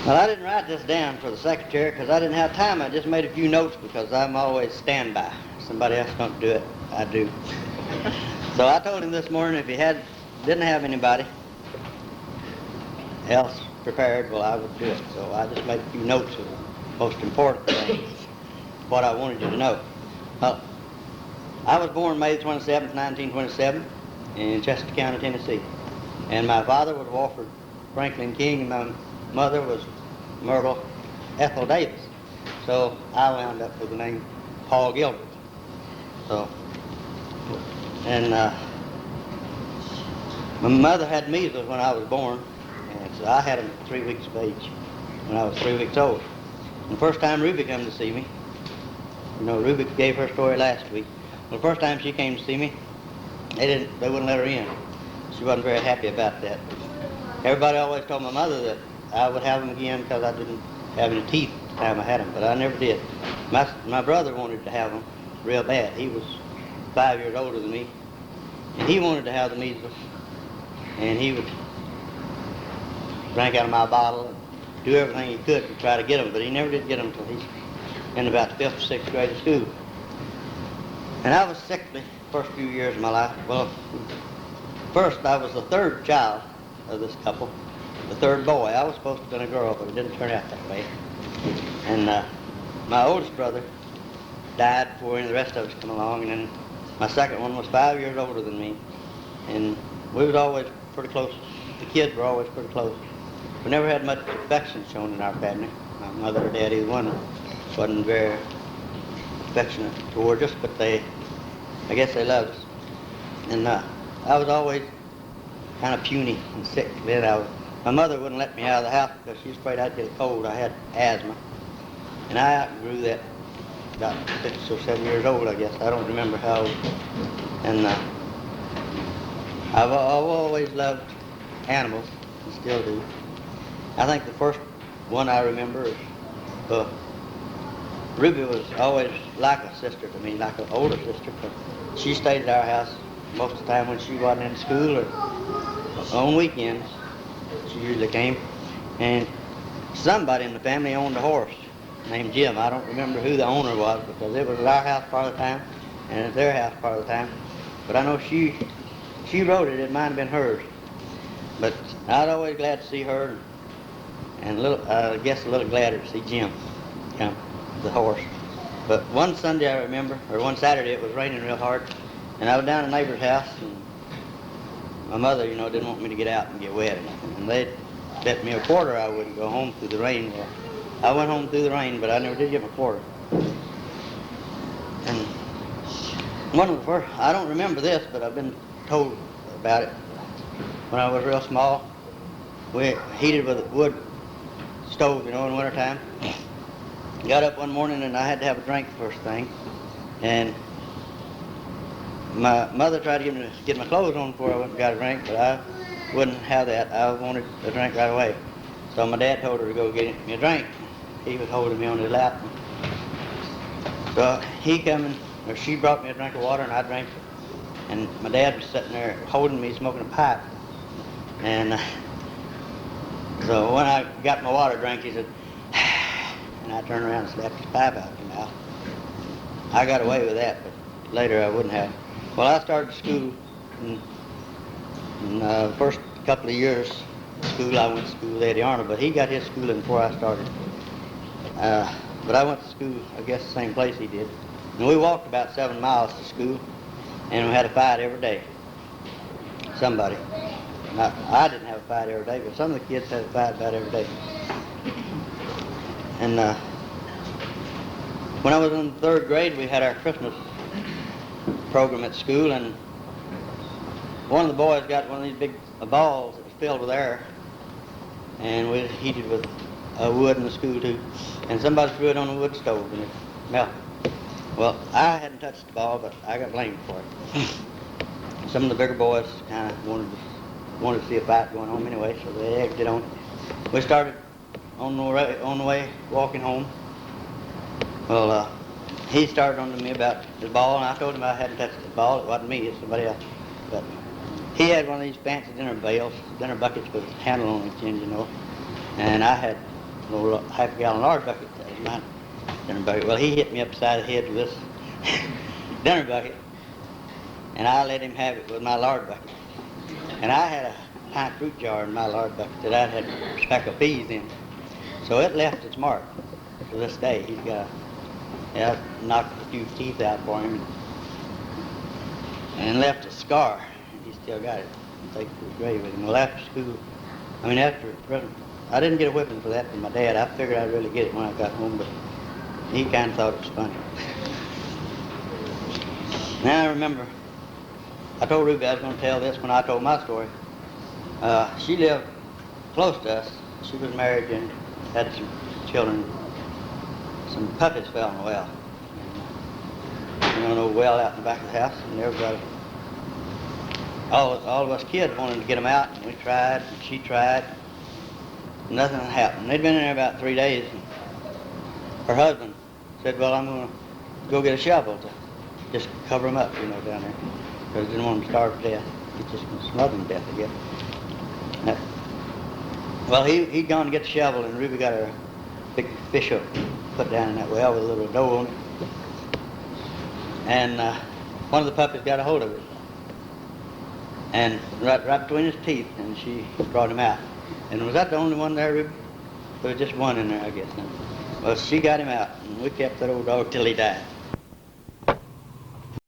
Well, I didn't write this down for the secretary because I didn't have time. I just made a few notes because I'm always standby. Somebody else don't do it, I do. So I told him this morning if he didn't have anybody else prepared, well, I would do it. So I just made a few notes of the most important things, what I wanted you to know. I was born May 27, 1927 in Chester County, Tennessee. And my father was Walford Franklin King, and my mother was Myrtle Ethel Davis. So I wound up with the name Paul Gilbert. So, and my mother had measles when I was born, and so I had them at 3 weeks of age when I was 3 weeks old. And the first time Ruby came to see me, Ruby gave her story last week. Well, the first time she came to see me, they wouldn't let her in. She wasn't very happy about that. Everybody always told my mother that I would have them again because I didn't have any teeth at the time I had them, but I never did. My brother wanted to have them real bad. He was 5 years older than me, and he wanted to have the measles, and he would drink out of my bottle and do everything he could to try to get them, but he never did get them until he's in about the 5th or 6th grade of school. And I was sickly the first few years of my life. Well, first I was the third child of this couple, the third boy. I was supposed to have been a girl, but it didn't turn out that way. And my oldest brother died before any of the rest of us come along, and then my second one was 5 years older than me. And we was always pretty close. The kids were always pretty close. We never had much affection shown in our family. My mother or dad, either one, wasn't very affectionate towards us, but I guess they loved us. And I was always kind of puny and sick. Then my mother wouldn't let me out of the house because she was afraid I'd get a cold. I had asthma. And I outgrew that about 6 or 7 years old, I guess. I don't remember how old. And I've always loved animals, and still do. I think the first one I remember is Ruby was always like a sister to me, like an older sister. But she stayed at our house most of the time when she wasn't in school or on weekends. She usually came. And somebody in the family owned a horse named Jim. I don't remember who the owner was because it was at our house part of the time and at their house part of the time. But I know she rode it. It might have been hers. But I was always glad to see her, and I guess a little gladder to see Jim come, the horse. But one Sunday I remember, or one Saturday, it was raining real hard, and I was down at a neighbor's house, and my mother, didn't want me to get out and get wet. And they bet me a quarter I wouldn't go home through the rain. Well, I went home through the rain, but I never did get my quarter. And one of the first, I don't remember this, but I've been told about it. When I was real small, we heated with a wood stove, in wintertime. Got up one morning and I had to have a drink first thing. And my mother tried to get my clothes on before I went and got a drink, but I wouldn't have that. I wanted a drink right away. So my dad told her to go get me a drink. He was holding me on his lap. So she brought me a drink of water and I drank it. And my dad was sitting there holding me, smoking a pipe. And so when I got my water drink, he said, and I turned around and slapped his pipe out of my mouth. I got away with that, but later I wouldn't have. Well, I started school in the first couple of years of school. I went to school with Eddie Arnold, but he got his schooling before I started. But I went to school, I guess, the same place he did. And we walked about 7 miles to school, and we had a fight every day. Somebody. I didn't have a fight every day, but some of the kids had a fight about every day. And when I was in 3rd grade, we had our Christmas program at school, and one of the boys got one of these big balls that was filled with air, and we heated with wood in the school too, and somebody threw it on the wood stove and it melted. Well, I hadn't touched the ball, but I got blamed for it. Some of the bigger boys kind of wanted to see a fight going on anyway, so they egged it on. We started on the way walking home. Well, he started on to me about the ball, and I told him I hadn't touched the ball. It wasn't me, it's somebody else. But he had one of these fancy dinner buckets with a handle on each end, and I had little half-gallon lard bucket. That was mine dinner bucket. Well, he hit me upside the head with this dinner bucket, and I let him have it with my lard bucket. And I had a pint fruit jar in my lard bucket that I had a speck of peas in. So it left its mark to this day. He's got, I knocked a few teeth out for him and left a scar. He still got it. Take to his grave with him. Well, after school, I didn't get a whipping for that from my dad. I figured I'd really get it when I got home, but he kind of thought it was funny. Now I remember, I told Ruby I was going to tell this when I told my story. She lived close to us. She was married and had some children. Some puppies fell in the well. An old well out in the back of the house, and everybody, all of us kids wanted to get them out, and we tried, and she tried. Nothing happened. They'd been in there about 3 days, and her husband said, well, I'm going to go get a shovel to just cover them up, down there, because he didn't want them to starve to death. He's just going to smother them to death, I guess. Well, he'd gone to get the shovel, and Ruby got her big fish hook put down in that well with a little dough on it. And one of the puppies got a hold of it, and right between his teeth, and she brought him out. And was that the only one there, Ruby? There was just one in there, I guess. Well, she got him out, and we kept that old dog till he died.